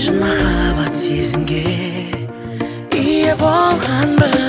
Шын махаббат сезімге ие болғанбын.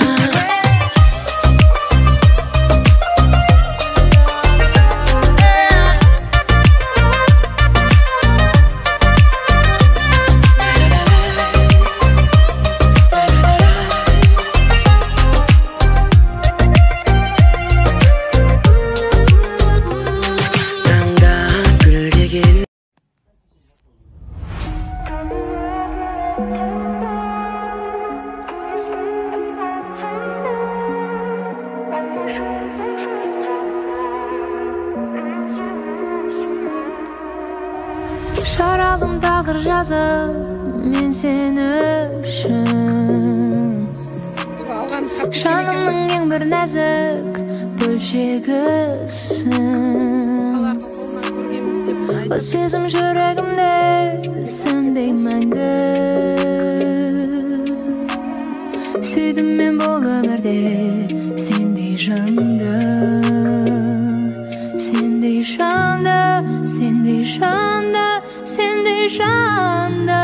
Şarabım tağdır жазып, мен сен үшін жанымның ең бір нәзік бөлшегісің. Бұл сезім жүрегімде сөнбей мәңгі. Сүйдім мен бұл өмірде сендей жанды, сендей жанды, сендей жанды, сендей жанды.